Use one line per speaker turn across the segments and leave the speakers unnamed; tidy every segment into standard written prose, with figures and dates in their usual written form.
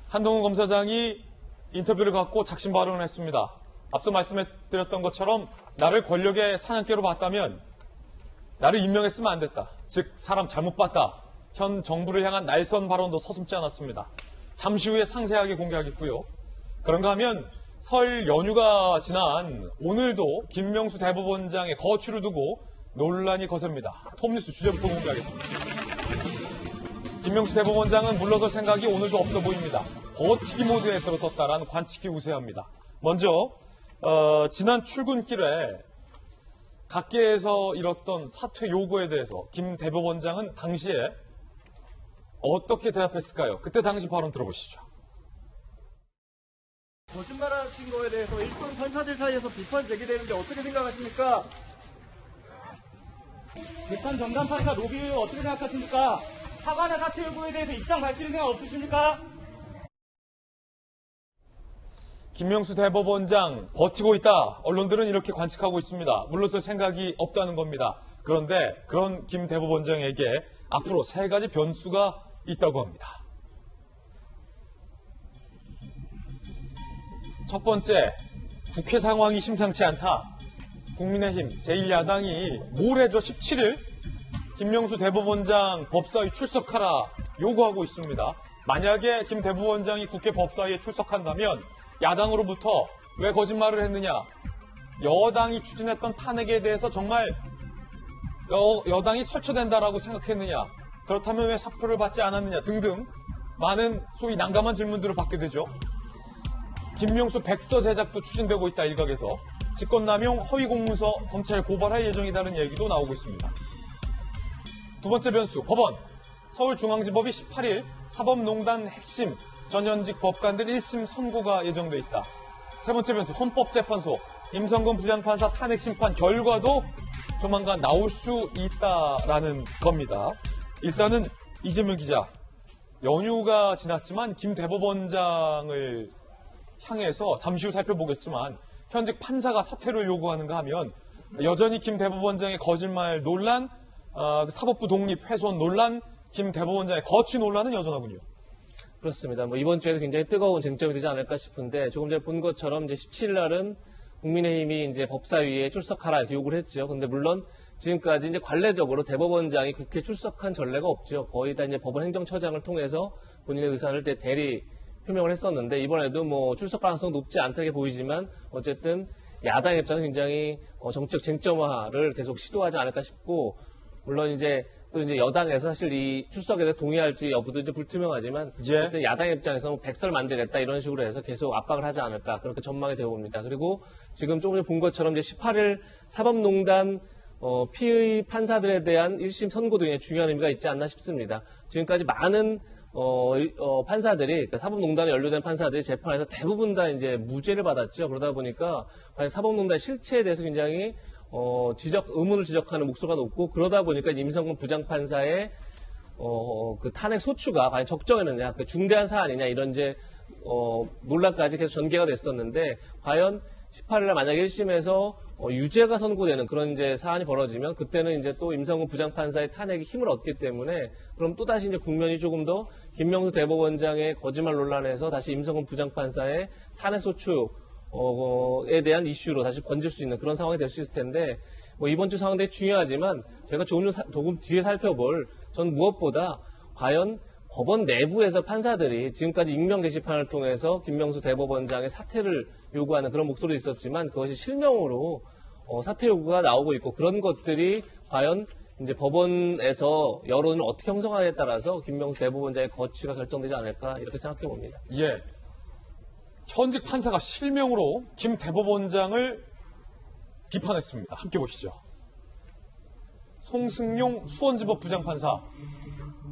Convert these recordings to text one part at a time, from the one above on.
한동훈 검사장이 인터뷰를 갖고 작심 발언을 했습니다. 앞서 말씀드렸던 것처럼 나를 권력의 사냥개로 봤다면 나를 임명했으면 안 됐다. 즉 사람 잘못 봤다. 현 정부를 향한 날선 발언도 서슴지 않았습니다. 잠시 후에 상세하게 공개하겠고요. 그런가 하면 설 연휴가 지난 오늘도 김명수 대법원장의 거취를 두고 논란이 거셉니다. 톱뉴스 주제부터 공개하겠습니다. 김명수 대법원장은 물러설 생각이 오늘도 없어 보입니다. 버티기 모드에 들어섰다라는 관측이 우세합니다. 먼저 지난 출근길에 각계에서 이뤘던 사퇴 요구에 대해서 김 대법원장은 당시에 어떻게 대답했을까요? 그때 당시 발언 들어보시죠.
거짓말하신 거에 대해서 일선 판사들 사이에서 비판 제기되는데 어떻게 생각하십니까?
재판 전담 판사 로비 어떻게 생각하십니까? 사과나 사퇴 요구에 대해서 입장 밝힐 생각 없으십니까?
김명수 대법원장 버티고 있다. 언론들은 이렇게 관측하고 있습니다. 물러설 생각이 없다는 겁니다. 그런데 그런 김 대법원장에게 앞으로 3가지 변수가 있다고 합니다. 첫 번째, 국회 상황이 심상치 않다. 국민의힘 제1야당이 모레죠 17일 김명수 대법원장 법사위 출석하라 요구하고 있습니다. 만약에 김 대법원장이 국회 법사위에 출석한다면 야당으로부터 왜 거짓말을 했느냐, 여당이 추진했던 탄핵에 대해서 정말 여당이 설쳐된다라고 생각했느냐, 그렇다면 왜 사표를 받지 않았느냐 등등 많은 소위 난감한 질문들을 받게 되죠. 김명수 백서 제작도 추진되고 있다. 일각에서 직권남용 허위공문서 검찰에 고발할 예정이라는 얘기도 나오고 있습니다. 두 번째 변수, 법원. 서울중앙지법이 18일 사법농단 핵심 전현직 법관들 1심 선고가 예정돼 있다. 세 번째 변수, 헌법재판소. 임성근 부장판사 탄핵 심판 결과도 조만간 나올 수 있다라는 겁니다. 일단은 이재명 기자, 연휴가 지났지만 김 대법원장을 향해서 잠시 후 살펴보겠지만 현직 판사가 사퇴를 요구하는가 하면 여전히 김 대법원장의 거짓말 논란, 사법부 독립 훼손 논란, 김 대법원장의 거취 논란은 여전하군요.
그렇습니다. 이번 주에도 굉장히 뜨거운 쟁점이 되지 않을까 싶은데, 조금 전에 본 것처럼 이제 17일 날은 국민의힘이 이제 법사위에 출석하라 이렇게 요구를 했죠. 근데 물론 지금까지 이제 관례적으로 대법원장이 국회에 출석한 전례가 없죠. 거의 다 이제 법원 행정처장을 통해서 본인의 의사를 대리 표명을 했었는데, 이번에도 출석 가능성 높지 않다게 보이지만 어쨌든 야당 입장은 굉장히 정책 쟁점화를 계속 시도하지 않을까 싶고, 물론 이제 또 이제 여당에서 사실 이 출석에 대해 동의할지 여부도 이제 불투명하지만, 어쨌든 야당 입장에서 백서를 만들겠다 이런 식으로 해서 계속 압박을 하지 않을까, 그렇게 전망이 되어 봅니다. 그리고 지금 조금 전에 본 것처럼 이제 18일 사법농단 피의 판사들에 대한 1심 선고도 굉장히 중요한 의미가 있지 않나 싶습니다. 지금까지 많은 판사들이, 그러니까 사법농단에 연루된 판사들이 재판에서 대부분 다 이제 무죄를 받았죠. 그러다 보니까 과연 사법농단 실체에 대해서 굉장히 의문을 지적하는 목소리가 높고, 그러다 보니까 임성근 부장판사의 그 탄핵 소추가 과연 적정했느냐, 중대한 사안이냐, 이런 이제 논란까지 계속 전개가 됐었는데, 과연 18일날 만약에 1심에서 유죄가 선고되는 그런 이제 사안이 벌어지면, 그때는 이제 또 임성근 부장판사의 탄핵이 힘을 얻기 때문에, 그럼 또다시 이제 국면이 조금 더 김명수 대법원장의 거짓말 논란에서 다시 임성근 부장판사의 탄핵 소추에 대한 이슈로 다시 번질 수 있는 그런 상황이 될 수 있을 텐데, 이번 주 상황 되게 중요하지만 제가 조금 뒤에 살펴볼, 전 무엇보다 과연 법원 내부에서 판사들이 지금까지 익명 게시판을 통해서 김명수 대법원장의 사퇴를 요구하는 그런 목소리도 있었지만, 그것이 실명으로 사퇴 요구가 나오고 있고, 그런 것들이 과연 이제 법원에서 여론을 어떻게 형성하냐에 따라서 김명수 대법원장의 거취가 결정되지 않을까, 이렇게 생각해 봅니다.
예. 현직 판사가 실명으로 김 대법원장을 비판했습니다. 함께 보시죠. 송승용 수원지법 부장판사.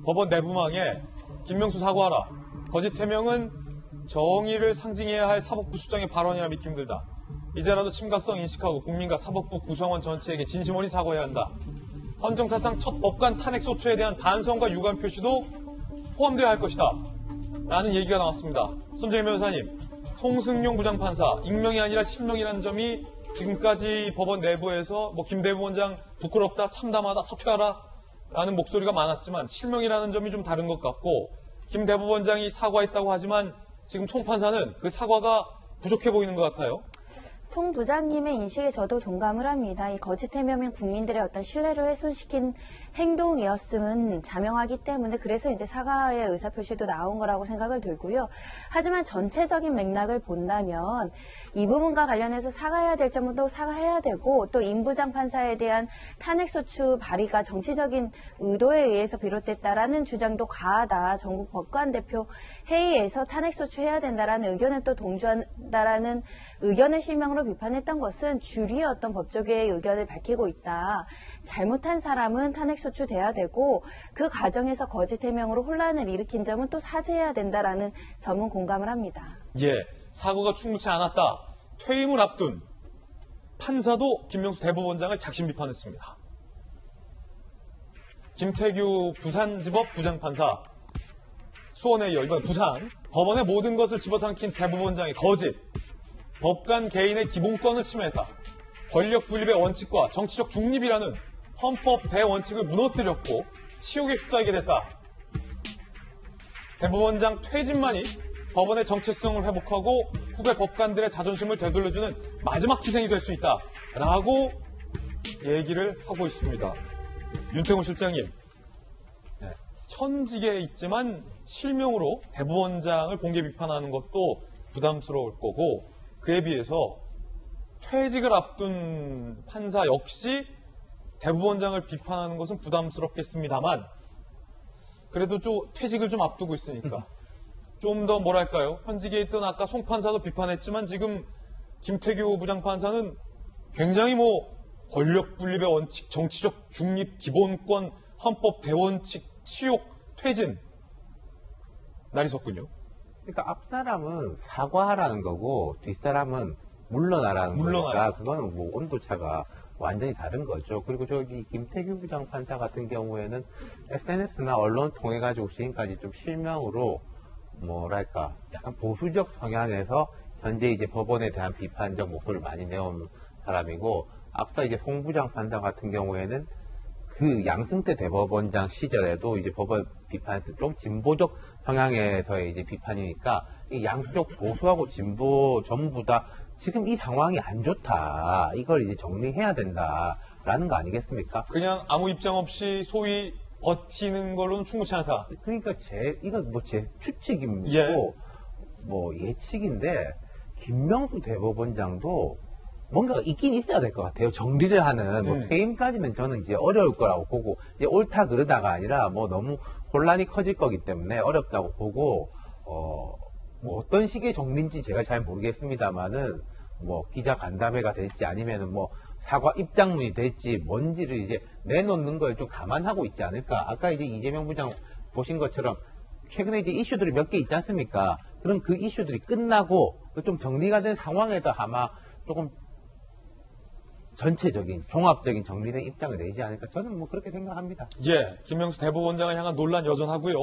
법원 내부망에 김명수 사과하라. 거짓 해명은 정의를 상징해야 할 사법부 수장의 발언이라 믿기 힘들다. 이제라도 심각성 인식하고 국민과 사법부 구성원 전체에게 진심어리 사과해야 한다. 헌정사상 첫 법관 탄핵 소추에 대한 반성과 유감 표시도 포함되어야 할 것이다. 라는 얘기가 나왔습니다. 손정희 변호사님, 송승용 부장판사, 익명이 아니라 실명이라는 점이 지금까지 법원 내부에서 김 대법원장 부끄럽다, 참담하다, 사퇴하라 라는 목소리가 많았지만, 실명이라는 점이 좀 다른 것 같고, 김 대법원장이 사과했다고 하지만 지금 송 판사는 그 사과가 부족해 보이는 것 같아요.
송 부장님의 인식에 저도 동감을 합니다. 이 거짓 해명은 국민들의 어떤 신뢰를 훼손시킨 행동이었음은 자명하기 때문에 그래서 이제 사과의 의사표시도 나온 거라고 생각을 들고요. 하지만 전체적인 맥락을 본다면 이 부분과 관련해서 사과해야 될 점은 또 사과해야 되고 또 임 부장 판사에 대한 탄핵소추 발의가 정치적인 의도에 의해서 비롯됐다라는 주장도 과하다. 전국 법관대표 회의에서 탄핵소추해야 된다라는 의견에 또 동조한다라는 의견을 실명으로 비판했던 것은 주류의 어떤 법조계의 의견을 밝히고 있다. 잘못한 사람은 탄핵소추돼야 되고 그 과정에서 거짓 해명으로 혼란을 일으킨 점은 또 사죄해야 된다라는 점은 공감을 합니다.
예, 사과가 충분치 않았다. 퇴임을 앞둔 판사도 김명수 대법원장을 작심 비판했습니다. 김태규 부산지법 부장판사, 수원에 이어 이번 부산, 법원의 모든 것을 집어삼킨 대법원장의 거짓, 법관 개인의 기본권을 침해했다. 권력 분립의 원칙과 정치적 중립이라는 헌법 대원칙을 무너뜨렸고 치욕에 휩싸이게 됐다. 대법원장 퇴진만이 법원의 정체성을 회복하고 후배 법관들의 자존심을 되돌려주는 마지막 희생이 될 수 있다. 라고 얘기를 하고 있습니다. 윤태곤 실장님, 현직에 있지만 실명으로 대법원장을 공개 비판하는 것도 부담스러울 거고 그에 비해서 퇴직을 앞둔 판사 역시 대법원장을 비판하는 것은 부담스럽겠습니다만 그래도 좀 퇴직을 좀 앞두고 있으니까 좀 더 뭐랄까요? 현직에 있던 아까 송 판사도 비판했지만 지금 김태규 부장판사는 굉장히 권력 분립의 원칙, 정치적 중립, 기본권, 헌법 대원칙, 치욕, 퇴진 날이 섰군요.
그러니까 앞 사람은 사과하라는 거고 뒷 사람은 물러나라는 거니까 그거는 온도차가 완전히 다른 거죠. 그리고 저기 김태규 부장판사 같은 경우에는 SNS나 언론 통해 가지고 지금까지 좀 실명으로 뭐랄까 약간 보수적 성향에서 현재 이제 법원에 대한 비판적 목소리를 많이 내온 사람이고 앞서 이제 송 부장판사 같은 경우에는 그 양승태 대법원장 시절에도 이제 법원 비판할 때 좀 진보적 성향에서의 이제 비판이니까 이 양쪽 보수하고 진보 전부 다 지금 이 상황이 안 좋다. 이걸 이제 정리해야 된다라는 거 아니겠습니까?
그냥 아무 입장 없이 소위 버티는 걸로는 충분치 않다.
그러니까 이건 제 추측이고
예.
예측인데 김명수 대법원장도 뭔가 있긴 있어야 될 것 같아요. 정리를 하는 퇴임까지는 저는 이제 어려울 거라고 보고 이제 옳다 그르다가 아니라 너무 혼란이 커질 거기 때문에 어렵다고 보고 어떤 식의 정리인지 제가 잘 모르겠습니다만은 기자 간담회가 될지 아니면은 사과 입장문이 될지 뭔지를 이제 내놓는 걸 좀 감안하고 있지 않을까. 아까 이제 이재명 부장 보신 것처럼 최근에 이제 이슈들이 몇 개 있지 않습니까? 그럼 그 이슈들이 끝나고 좀 정리가 된 상황에서 아마 조금 전체적인 종합적인 정리된 입장을 내지 않을까 저는 그렇게 생각합니다.
예, 김명수 대법원장을 향한 논란 여전하고요.